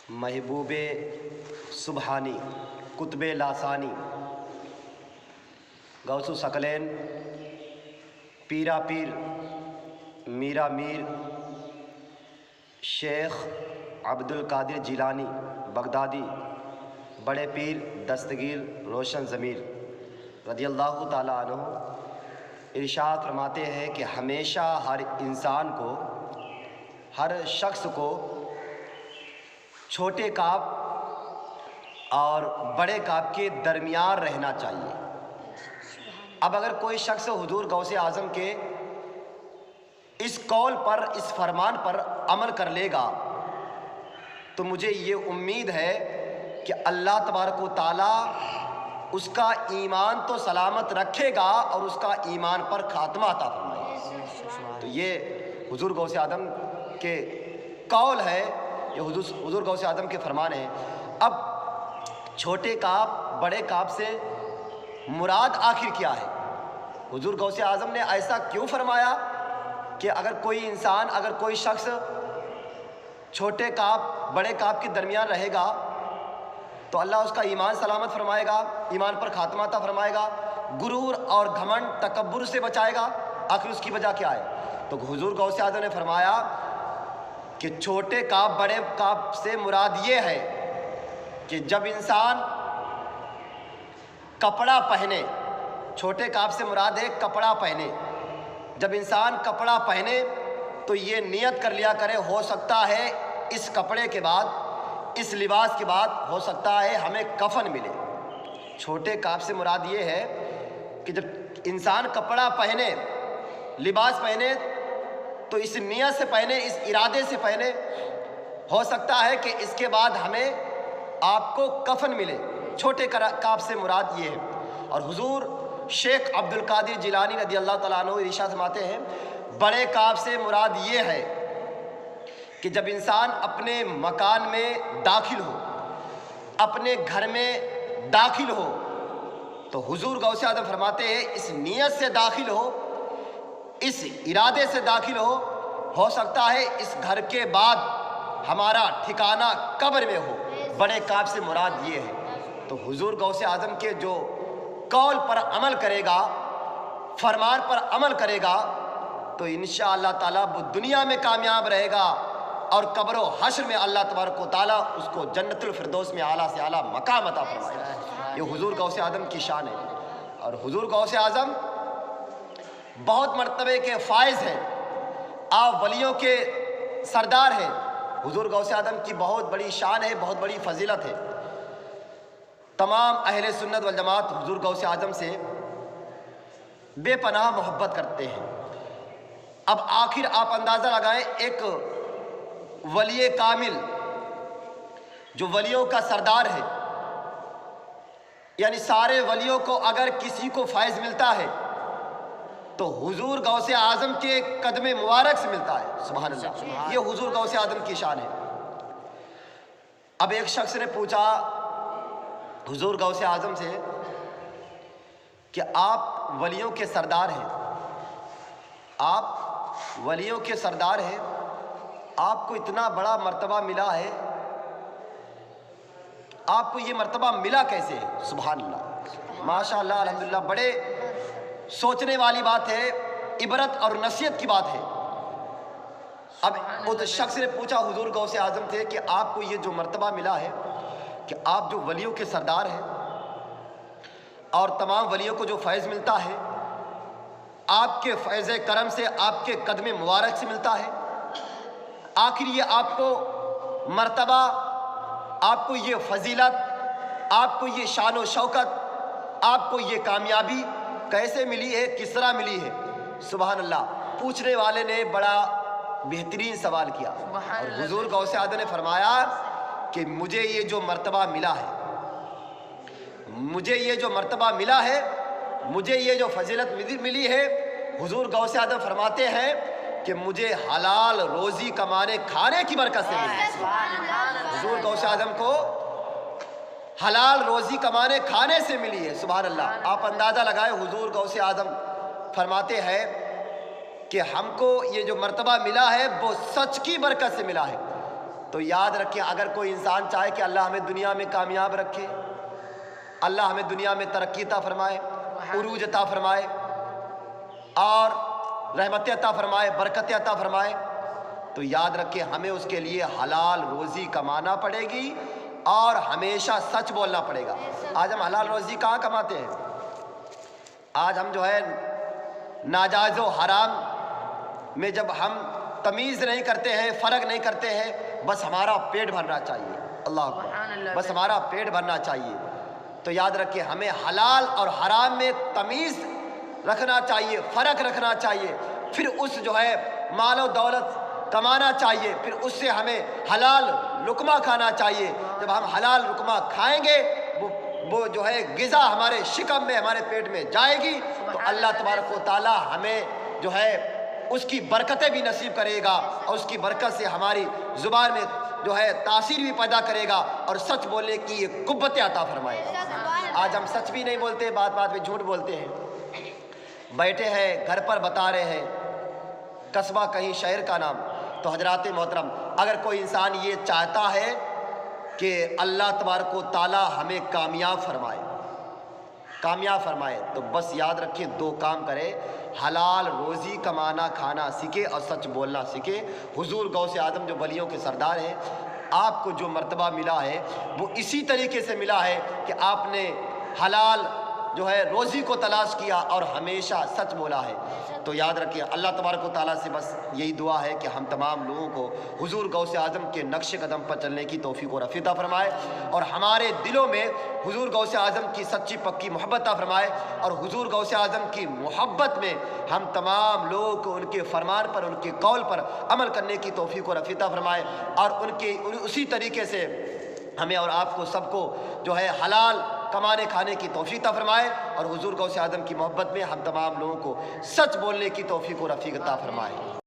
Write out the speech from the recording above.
محبوب سبحانی قطب لاسانی غوث ثقلین پیرا پیر میرا میر شیخ عبد القادر جیلانی بغدادی بڑے پیر دستگیر روشن ضمیر رضی اللہ تعالیٰ عنہ ارشاد فرماتے ہیں کہ ہمیشہ ہر انسان کو، ہر شخص کو چھوٹے کاپ اور بڑے کاپ کے درمیان رہنا چاہیے۔ اب اگر کوئی شخص حضور غوث اعظم کے اس قول پر، اس فرمان پر عمل کر لے گا تو مجھے یہ امید ہے کہ اللہ تبارک و تعالیٰ اس کا ایمان تو سلامت رکھے گا اور اس کا ایمان پر خاتمہ عطا فرمائے گا۔ تو یہ حضور غوث اعظم کے قول ہے، یہ حضور غوث اعظم کے فرمان ہیں۔ اب چھوٹے کاپ بڑے کاپ سے مراد آخر کیا ہے؟ حضور غوث اعظم نے ایسا کیوں فرمایا کہ اگر کوئی انسان، اگر کوئی شخص چھوٹے کاپ بڑے کاپ کے درمیان رہے گا تو اللہ اس کا ایمان سلامت فرمائے گا، ایمان پر خاتمہ عطا فرمائے گا، غرور اور گھمنڈ تکبر سے بچائے گا۔ آخر اس کی وجہ کیا ہے؟ تو حضور غوث اعظم نے فرمایا کہ چھوٹے کاپ بڑے کاپ سے مراد یہ ہے کہ جب انسان کپڑا پہنے، چھوٹے کاپ سے مراد ہے کپڑا پہنے، جب انسان کپڑا پہنے تو یہ نیت کر لیا کرے، ہو سکتا ہے اس کپڑے کے بعد، اس لباس کے بعد ہو سکتا ہے ہمیں کفن ملے۔ چھوٹے کاپ سے مراد یہ ہے کہ جب انسان کپڑا پہنے، لباس پہنے تو اس نیت سے پہنے، اس ارادے سے پہنے، ہو سکتا ہے کہ اس کے بعد ہمیں آپ کو کفن ملے۔ چھوٹے کاپ سے مراد یہ ہے۔ اور حضور شیخ عبد القادر جیلانی رضی اللہ تعالیٰ عنہ ارشاد فرماتے ہیں بڑے کاپ سے مراد یہ ہے کہ جب انسان اپنے مکان میں داخل ہو، اپنے گھر میں داخل ہو تو حضور غوث اعظم فرماتے ہیں اس نیت سے داخل ہو، اس ارادے سے داخل ہو سکتا ہے اس گھر کے بعد ہمارا ٹھکانہ قبر میں ہو۔ بڑے کاپ سے مراد یہ ہے۔ تو حضور غوث اعظم کے جو قول پر عمل کرے گا، فرمان پر عمل کرے گا تو انشاءاللہ تعالیٰ وہ دنیا میں کامیاب رہے گا اور قبر و حشر میں اللہ تبارک و تعالیٰ اس کو جنت الفردوس میں اعلیٰ سے اعلیٰ مقام عطا فرمائے گا۔ یہ حضور غوث اعظم کی شان ہے۔ اور حضور غوث اعظم بہت مرتبے کے فائز ہیں، آپ ولیوں کے سردار ہیں۔ حضور غوث اعظم کی بہت بڑی شان ہے، بہت بڑی فضیلت ہے۔ تمام اہل سنت والجماعت حضور غوث اعظم سے بے پناہ محبت کرتے ہیں۔ اب آخر آپ اندازہ لگائیں، ایک ولی کامل جو ولیوں کا سردار ہے، یعنی سارے ولیوں کو اگر کسی کو فیض ملتا ہے تو حضور غوث اعظم کے قدم مبارک سے ملتا ہے۔ سبحان اللہ، یہ حضور غوث اعظم کی شان ہے۔ اب ایک شخص نے پوچھا حضور غوث اعظم سے کہ آپ ولیوں کے سردار ہیں، آپ ولیوں کے سردار ہیں، آپ کو اتنا بڑا مرتبہ ملا ہے، آپ کو یہ مرتبہ ملا کیسے ہے؟ سبحان اللہ، ماشاء اللہ، الحمدللہ، بڑے سوچنے والی بات ہے، عبرت اور نصیحت کی بات ہے۔ اب اس شخص نے پوچھا حضور غوث اعظم سے کہ آپ کو یہ جو مرتبہ ملا ہے کہ آپ جو ولیوں کے سردار ہیں اور تمام ولیوں کو جو فیض ملتا ہے، آپ کے فیض کرم سے، آپ کے قدم مبارک سے ملتا ہے، آخر یہ آپ کو مرتبہ، آپ کو یہ فضیلت، آپ کو یہ شان و شوکت، آپ کو یہ کامیابی کیسے ملی ہے، کس طرح ملی ہے؟ سبحان اللہ، پوچھنے والے نے بڑا بہترین سوال کیا اور حضور غوث اعظم نے فرمایا کہ مجھے یہ جو مرتبہ ملا ہے، مجھے یہ جو مرتبہ ملا ہے، مجھے یہ جو فضیلت ملی ہے، حضور غوث اعظم فرماتے ہیں کہ مجھے حلال روزی کمانے کھانے کی برکت سے ملی ہے۔ حضور غوث اعظم کو حلال روزی کمانے کھانے سے ملی ہے۔ سبحان اللہ، آپ اندازہ لگائے، حضور غوث اعظم فرماتے ہیں کہ ہم کو یہ جو مرتبہ ملا ہے وہ سچ کی برکت سے ملا ہے۔ تو یاد رکھیں اگر کوئی انسان چاہے کہ اللہ ہمیں دنیا میں کامیاب رکھے، اللہ ہمیں دنیا میں ترقی عطا فرمائے، عروج عطا فرمائے اور رحمت عطا فرمائے، برکت عطا فرمائے، تو یاد رکھیں ہمیں اس کے لیے حلال روزی کمانا پڑے گی اور ہمیشہ سچ بولنا پڑے گا۔ آج ہم حلال روزی کہاں کماتے ہیں؟ آج ہم جو ہے ناجائز و حرام میں جب ہم تمیز نہیں کرتے ہیں، فرق نہیں کرتے ہیں، بس ہمارا پیٹ بھرنا چاہیے، اللہ اکبر، بس ہمارا پیٹ بھرنا چاہیے، تو یاد رکھیں ہمیں حلال اور حرام میں تمیز رکھنا چاہیے، فرق رکھنا چاہیے، پھر اس جو ہے مال و دولت کمانا چاہیے، پھر اس سے ہمیں حلال لقمہ کھانا چاہیے۔ جب ہم حلال لقمہ کھائیں گے وہ جو ہے غذا ہمارے شکم میں، ہمارے پیٹ میں جائے گی، تو اللہ تبارک و تعالی ہمیں جو ہے اس کی برکتیں بھی نصیب کرے گا اور اس کی برکت سے ہماری زبان میں جو ہے تاثیر بھی پیدا کرے گا اور سچ بولنے کی یہ قوت عطا فرمائے گا۔ آج ہم سچ بھی نہیں بولتے، بات بات میں جھوٹ بولتے ہیں، بیٹھے ہیں گھر پر بتا رہے ہیں قصبہ کہیں شہر کا نام۔ تو حضرات محترم، اگر کوئی انسان یہ چاہتا ہے کہ اللہ تبارک و تعالی ہمیں کامیاب فرمائے تو بس یاد رکھیں دو کام کرے، حلال روزی کمانا کھانا سیکھے اور سچ بولنا سیکھے۔ حضور غوث اعظم جو ولیوں کے سردار ہیں، آپ کو جو مرتبہ ملا ہے وہ اسی طریقے سے ملا ہے کہ آپ نے حلال جو ہے روزی کو تلاش کیا اور ہمیشہ سچ بولا ہے۔ تو یاد رکھیں اللہ تبارک و تعالیٰ سے بس یہی دعا ہے کہ ہم تمام لوگوں کو حضور غوث اعظم کے نقش قدم پر چلنے کی توفیق و عطا فرمائے اور ہمارے دلوں میں حضور غوث اعظم کی سچی پکی محبت عطا فرمائے اور حضور غوث اعظم کی محبت میں ہم تمام لوگوں کو ان کے فرمان پر، ان کے قول پر عمل کرنے کی توفیق و عطا فرمائے اور اسی طریقے سے ہمیں اور آپ کو سب کو جو ہے حلال کمانے کھانے کی توفیق عطا فرمائے اور حضور غوث اعظم کی محبت میں ہم تمام لوگوں کو سچ بولنے کی توفیق و عطا فرمائے۔